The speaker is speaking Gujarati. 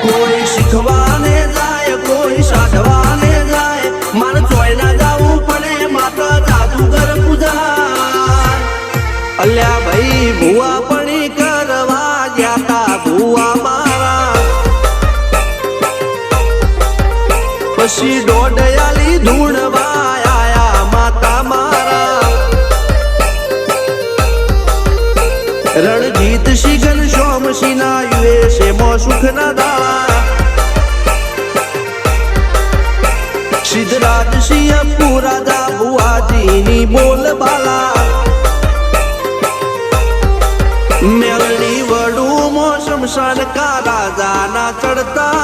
કોઈ શીખવાને જાય કોઈ સાધવાને જાય મારે ચોય ના જવું પડે માતા જાદુગર પૂજા અલ્યા ભાઈ ભુવા પણી કરવા ગયા ભુવા મારા પછી દોડયાલી ધૂણવા આયા માતા મારા રણજીત સિંહ ઘનશ્યામ સિંહ ના યુએસે મો સુખ ના દાળા સિદ્ધરાજ સિંહ પુરાજા ભુવાજી ની બોલ બાલા મેલની વડું મો શમશાન કા રાજા ના ચડતા